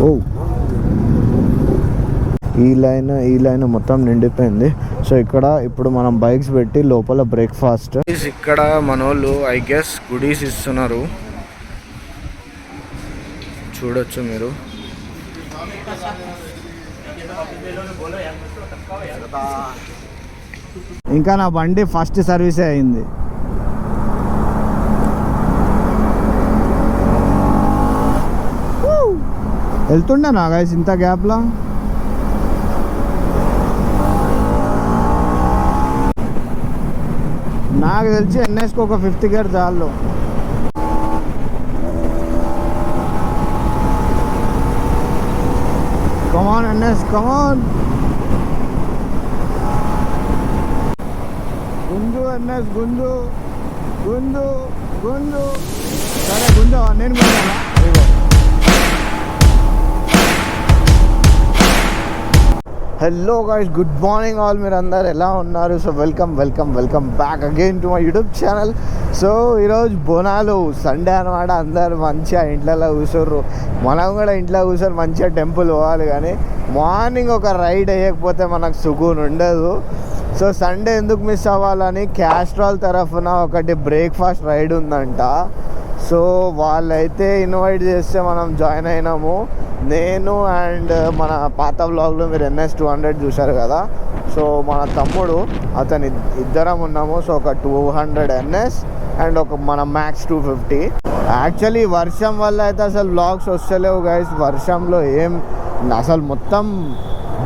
ఓ ఈ లైన్ మొత్తం నిండిపోయింది. సో ఇక్కడ ఇప్పుడు మనం బైక్స్ పెట్టి లోపల బ్రేక్ఫాస్ట్. ఇక్కడ మన వాళ్ళు ఐ గెస్ గుడీస్ ఇస్తున్నారు, చూడొచ్చు మీరు. ఇంకా నా బండి ఫస్ట్ సర్వీసే అయింది. వెళ్తుండే నా గైస్ ఇంత గ్యాప్లో. నాకు తెలిసి ఎన్ఎస్కి ఒక 5th గేర్ చాలు. కమాన్ ఎన్ఎస్ కమాన్, గుంజు ఎన్ఎస్ గుంజు గుంజు గుంజు. సరే గుంజు, నేను గుంజాలా? Hello guys, good morning all. మీరు అందరు ఎలా ఉన్నారు? So welcome back again to my YouTube channel. So ఈరోజు బోనాలు సండే అనమాట. అందరు మంచిగా ఇంట్లో కూర్చోర్రు, మనం కూడా ఇంట్లో కూర్చొని మంచిగా టెంపుల్ పోవాలి. కానీ మార్నింగ్ ఒక రైడ్ వేయకపోతే మనకు సుకూన్ ఉండదు. సో సండే ఎందుకు మిస్ అవ్వాలని క్యాస్ట్రాల్ తరఫున ఒకటి బ్రేక్ఫాస్ట్ రైడ్ ఉందంట. సో వాళ్ళైతే ఇన్వైట్ చేస్తే మనం జాయిన్ అయినాము. నేను అండ్ మన పాత వ్లాగ్లో మీరు NS 200 చూశారు కదా. సో మన తమ్ముడు అతను ఇద్దరం ఉన్నాము. సో ఒక 200 NS అండ్ ఒక మన మ్యాక్స్ 250. యాక్చువల్లీ వర్షం వల్ల అయితే అసలు వ్లాగ్స్ వస్తలేవు గైస్. వర్షంలో ఏం అసలు మొత్తం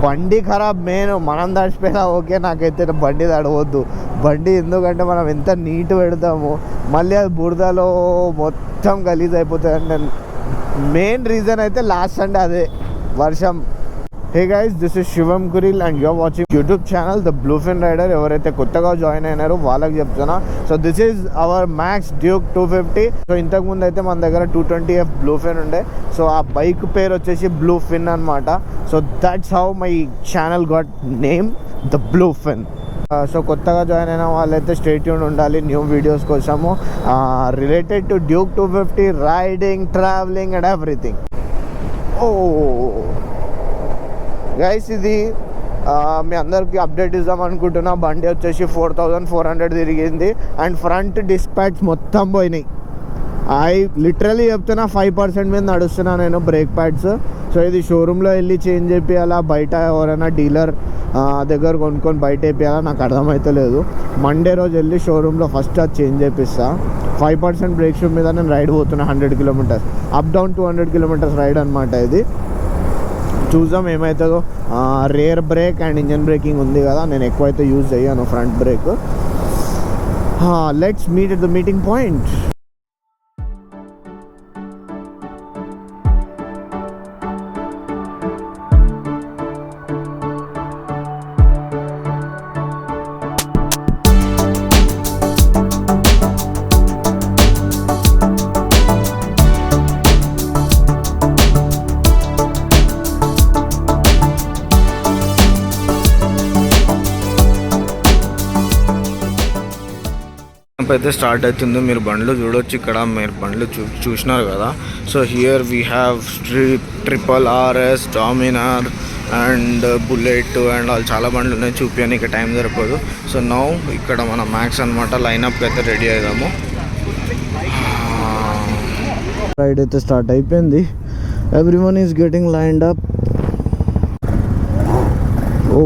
బండి ఖరాబ్. మనం తడిచిపోయినా ఓకే, నాకైతే బండి తడవద్దు. బండి ఎందుకంటే మనం ఎంత నీట్ పెడతాము, మళ్ళీ అది బురదలో మొత్తం గలీజ్ అయిపోతుంది. అంటే మెయిన్ రీజన్ అయితే లాస్ట్ సండే అదే వర్షం. Hey guys, this is Shivam Kuril and you're watching YouTube channel the Bluefin rider. ఎవరైతే కొత్తగా జాయిన్ అయినారో వాళ్ళకి చెప్తున్నా. So this is our max Duke 250. సో ఇంతకుముందు అయితే మన దగ్గర 220F బ్లూఫిన్ ఉండే. సో ఆ బైక్ పేరు వచ్చేసి బ్లూఫిన్ అనమాట. So that's how my channel got name the Bluefin. So కొత్తగా జాయిన్ అయిన వాళ్ళైతే స్టే ట్యూన్ ఉండాలి న్యూ వీడియోస్ కోసము related to Duke 250 riding, travelling and everything. Oh guys, ఇది మీ అందరికీ అప్డేట్ ఇద్దాం అనుకుంటున్నా. బండి వచ్చేసి 4400 తిరిగింది అండ్ ఫ్రంట్ డిస్పాచ్ మొత్తం పోయినాయి. లిటరలీ చెప్తున్నా 5% మీద నడుస్తున్నా నేను బ్రేక్ ప్యాడ్స్. సో ఇది షోరూంలో వెళ్ళి చేంజ్ చేయాలా, బయట ఎవరైనా డీలర్ దగ్గర కొనుక్కొని బయట వేయాలా, నాకు అర్థమవుతలేదు. మండే రోజు వెళ్ళి షోరూంలో ఫస్ట్ అది చేంజ్ చేపిస్తా. 5% బ్రేక్ షూ మీద నేను రైడ్ పోతున్నా 100 kilometres up down 200 kilometres ride అనమాట ఇది. చూద్దాం ఏమవుతుందో. Rear brake and engine braking ఉంది కదా, నేను ఎక్కువైతే యూజ్ చేయను front brake. Let's meet at the meeting point. అయితే స్టార్ట్ అవుతుంది. మీరు బండ్లు చూడొచ్చు ఇక్కడ, మీరు బండ్లు చూసినారు కదా. So here we have triple RS, Dominar and bullet and వాళ్ళు చాలా బండ్లు ఉన్నాయి. చూపించడానికి టైం సరిపోదు. సో నౌ ఇక్కడ మన మ్యాక్స్ అనమాట లైనప్కి అయితే రెడీ అవుదాము. రైడ్ అయితే స్టార్ట్ అయిపోయింది. Everyone is getting lined up. Oh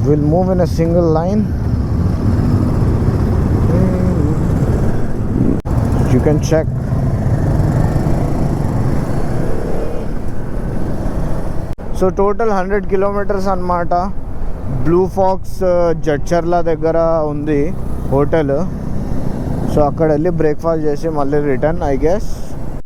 will move in a single line. You can check. So total 100 kilometres అనమాట. బ్లూ ఫాక్స్ జడ్చర్ల దగ్గర ఉంది హోటల్. సో అక్కడ వెళ్ళి బ్రేక్ఫాస్ట్ చేసి మళ్ళీ రిటర్న్ ఐ గెస్.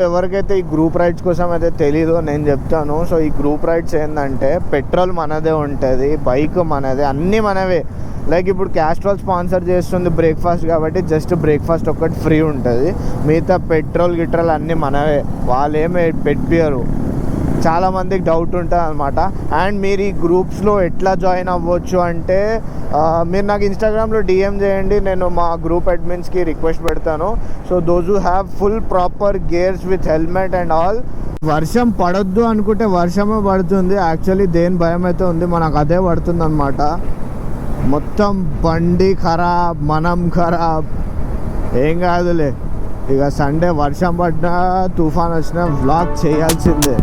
ఎవరికైతే ఈ గ్రూప్ రైడ్స్ కోసం అయితే తెలీదో నేను చెప్తాను. సో ఈ గ్రూప్ రైడ్స్ ఏంటంటే పెట్రోల్ మనదే ఉంటుంది, బైక్ మనదే, అన్నీ మనవే. లైక్ ఇప్పుడు క్యాస్ట్రాల్ స్పాన్సర్ చేస్తుంది బ్రేక్ఫాస్ట్ కాబట్టి జస్ట్ బ్రేక్ఫాస్ట్ ఒక్కటి ఫ్రీ ఉంటుంది. మిగతా పెట్రోల్ గిట్రోల్ అన్నీ మనవే, వాళ్ళు ఏమి పెట్టియరు. చాలా మందికి డౌట్ ఉంటుంది అనమాట. అండ్ మీరు ఈ గ్రూప్స్లో ఎట్లా జాయిన్ అవ్వచ్చు అంటే మీరు నాకు ఇన్స్టాగ్రామ్లో డిఎం చేయండి, నేను మా గ్రూప్ అడ్మిన్స్కి రిక్వెస్ట్ పెడతాను. So those who have full proper gears with helmet and all. వర్షం పడొద్దు అనుకుంటే వర్షమే పడుతుంది. యాక్చువల్లీ దేని భయం అయితే ఉంది, మనకు అదే పడుతుంది అనమాట. మొత్తం బండి ఖరాబ్, మనం ఖరాబ్. ఏం కాదులే, ఇక సండే వర్షం పడినా తుఫాన్ వచ్చినా వ్లాగ్ చేయాల్సిందే.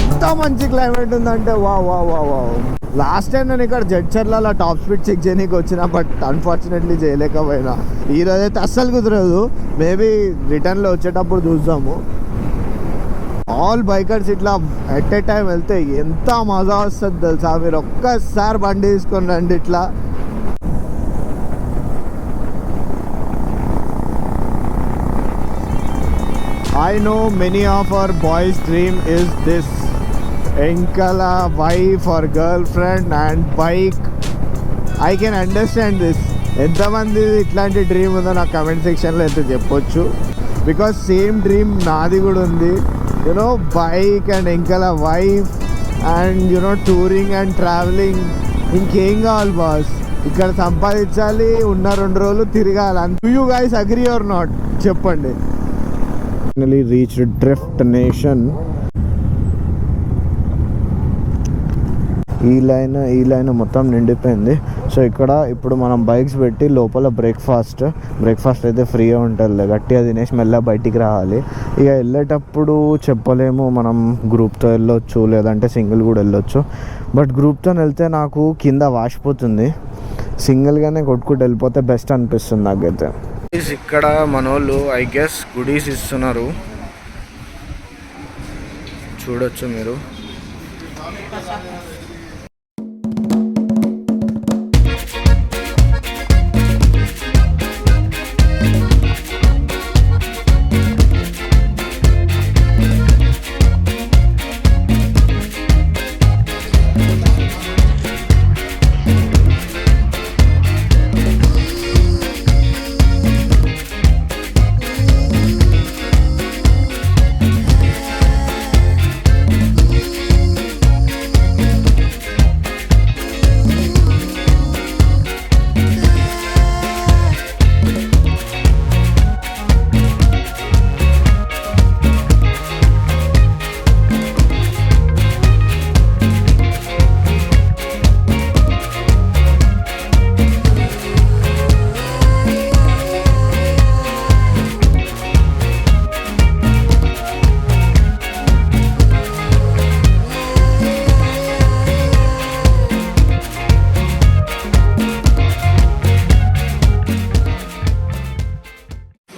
ఎంత మంచి క్లైమేట్ ఉందంటే వా వా వా వా. లాస్ట్ టైం నేను ఇక్కడ జడ్చర్లలో టాప్ స్పీడ్ చెక్ చేయడానికి వచ్చిన, బట్ అన్ఫార్చునేట్లీ చేయలేకపోయినా. ఈరోజు అయితే అస్సలు కుదరదు. మేబీ రిటర్న్లో వచ్చేటప్పుడు చూద్దాము. ఆల్ బైకర్స్ ఇట్లా ఎట్ ఏ టైం వెళ్తే ఎంత మజా వస్తుంది తెలుసా. మీరు ఒక్కసారి బండి తీసుకొని రండి ఇట్లా. I know many of our boys' dream is this Enkala wife or girlfriend and bike. I can understand this. ఎంతమంది ఇట్లాంటి డ్రీమ్ ఉందో నాకు కమెంట్ సెక్షన్లో అయితే చెప్పొచ్చు. బికాస్ సేమ్ డ్రీమ్ నాది కూడా ఉంది. You know bike and Enkala wife and you know touring and travelling. ఇంకేం కావాలి బాస్? ఇక్కడ సంపాదించాలి, ఉన్న 2 రోజులు తిరగాలి. Do you guys agree or not చెప్పండి. Finally reached Drift Nation. ఈ లైన్ మొత్తం నిండిపోయింది. సో ఇక్కడ ఇప్పుడు మనం బైక్స్ పెట్టి లోపల బ్రేక్ఫాస్ట్ అయితే ఫ్రీగా ఉంటుంది. గట్టిగా తినేసి మెల్లగా బయటికి రావాలి. ఇక వెళ్ళేటప్పుడు చెప్పలేము, మనం గ్రూప్తో వెళ్ళొచ్చు లేదంటే సింగిల్ కూడా వెళ్ళొచ్చు. బట్ గ్రూప్తో వెళ్తే నాకు కింద వాసిపోతుంది. సింగిల్గానే కొట్టుకుంటూ వెళ్ళిపోతే బెస్ట్ అనిపిస్తుంది నాకైతే. ఇక్కడ మనోళ్ళు ఐ గెస్ గుడీస్ ఇస్తున్నారు, చూడొచ్చు మీరు.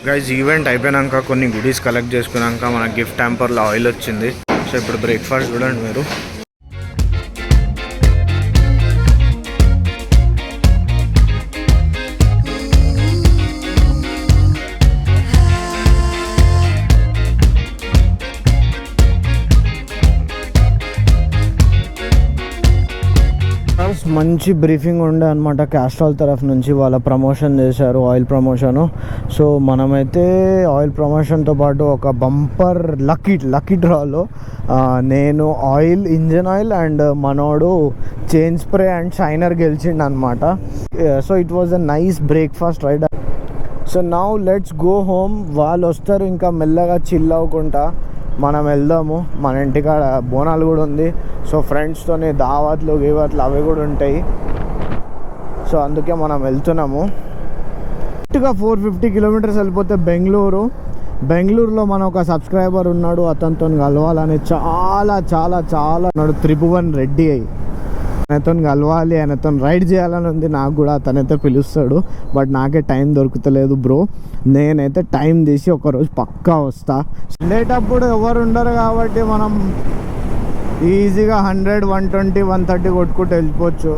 గైజ్ ఈవెంట్ అయిపోయాక కొన్ని గుడీస్ కలెక్ట్ చేసుకున్నాక మన గిఫ్ట్ హ్యాంపర్లో ఆయిల్ వచ్చింది. సో ఇప్పుడు బ్రేక్ఫాస్ట్ చూడండి మీరు. మంచి బ్రీఫింగ్ ఉండే అనమాట. క్యాస్ట్రాల్ తరఫు నుంచి వాళ్ళ ప్రమోషన్ చేశారు, ఆయిల్ ప్రమోషను. సో మనమైతే ఆయిల్ ప్రమోషన్తో పాటు ఒక బంపర్ లక్కీ డ్రాలో నేను ఆయిల్, ఇంజన్ ఆయిల్ అండ్ మనోడు చైన్ స్ప్రే అండ్ షైనర్ గెలిచిండు అనమాట. So it was a nice breakfast ride. So now let's go home. వాళ్ళు వస్తారు ఇంకా మెల్లగా చిల్ అవ్వకుండా మనం వెళ్దాము. మన ఇంటికాడ బోనాలు కూడా ఉంది. సో ఫ్రెండ్స్తోని దావత్లు గీవత్లు అవి కూడా ఉంటాయి. సో అందుకే మనం వెళ్తున్నాము. కరెక్ట్గా 450 కిలోమీటర్స్ వెళ్ళిపోతే బెంగళూరులో మన ఒక సబ్స్క్రైబర్ ఉన్నాడు, అతనితో కలవాలని చాలా చాలా చాలా ఉన్నాడు. త్రిభువన్ రెడ్డి ఆయనతో కలవాలి, ఆయనతో రైడ్ చేయాలని ఉంది నాకు కూడా. అతనైతే పిలుస్తాడు, బట్ నాకే టైం దొరుకుతలేదు బ్రో. నేనైతే టైం తీసి ఒకరోజు పక్కా వస్తా. వెళ్ళేటప్పుడు ఎవరు ఉండరు కాబట్టి మనం ఈజీగా 100, 120, 130 కొట్టుకుంటూ వెళ్ళిపోవచ్చు.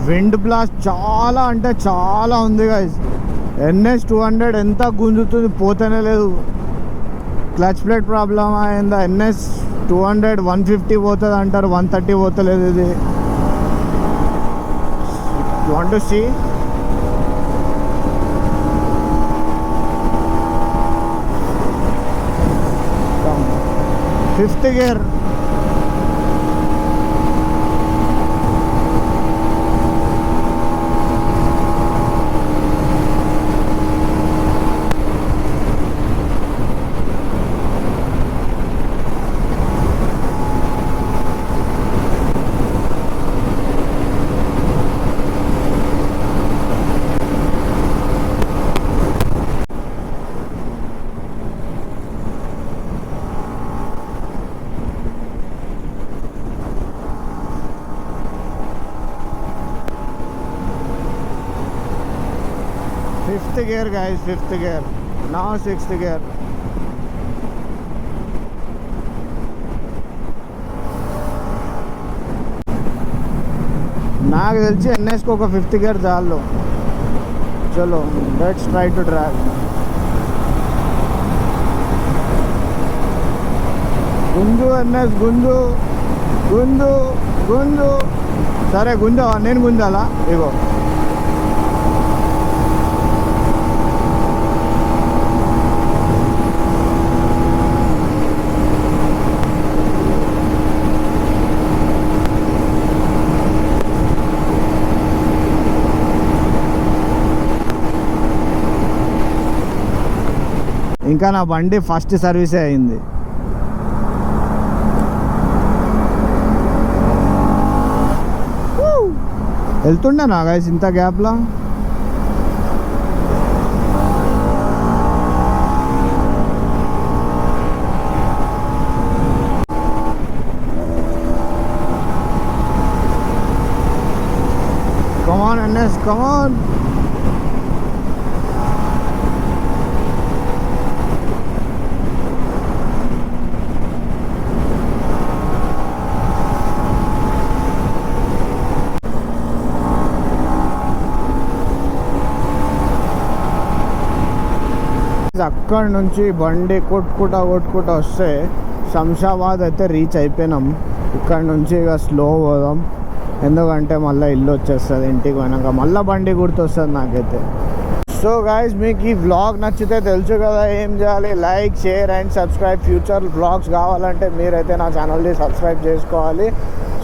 విండ్ బ్లాస్ట్ చాలా అంటే చాలా ఉంది గైస్. NS 200 ఎంత గుంజుతుంది, పోతేనే లేదు. క్లచ్ ప్లేట్ ప్రాబ్లమ్ అయిందా? NS 200 150 పోతుంది అంటారు, 130 పోతలేదు ఇది. You want to see? Come. 5th gear. Fifth gear guys, 5th gear. Now 6th gear. నాకు తెలిసి NSకి ఒక 5th gear చాలు. చలో లెట్స్ ట్రై టు డ్రైవ్. గుంజు NS, గుంజు గుంజు గుంజు. సరే గుంజావా? నేను గుంజాలా? ఇగో ఇంకా నా బండి ఫస్ట్ సర్వీసే అయింది. వెళ్తుండే నా గైస్ ఇంత గ్యాప్లో. Come on NS, come on. అక్కడ నుంచి బండి కొట్టుకుంటా వస్తే శంషాబాద్ అయితే రీచ్ అయిపోయినాం. ఇక్కడ నుంచి ఇక స్లో పోదాం, ఎందుకంటే మళ్ళీ ఇల్లు వచ్చేస్తుంది. ఇంటికి పోయినాక మళ్ళీ బండి గుర్తొస్తుంది నాకైతే. సో గైస్, మీకు ఈ వ్లాగ్ నచ్చితే తెలుసు కదా ఏం చేయాలి. Like, share and subscribe. Future vlogs కావాలంటే మీరైతే నా ఛానల్ని సబ్స్క్రైబ్ చేసుకోవాలి.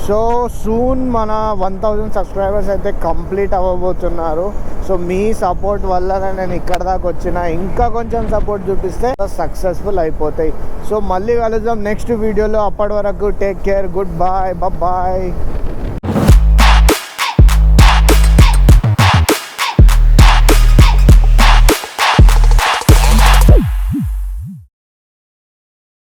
సో సూన్ మన 1000 సబ్స్క్రైబర్స్ అయితే కంప్లీట్ అవ్వబోతున్నారు. సో మీ సపోర్ట్ వల్లనే నేను ఇక్కడ దాకా వచ్చిన. ఇంకా కొంచెం సపోర్ట్ చూపిస్తే సక్సెస్ఫుల్ అయిపోతాయి. సో మళ్ళీ కలుద్దాం నెక్స్ట్ వీడియోలో. అప్పటి వరకు take care, good bye, bye.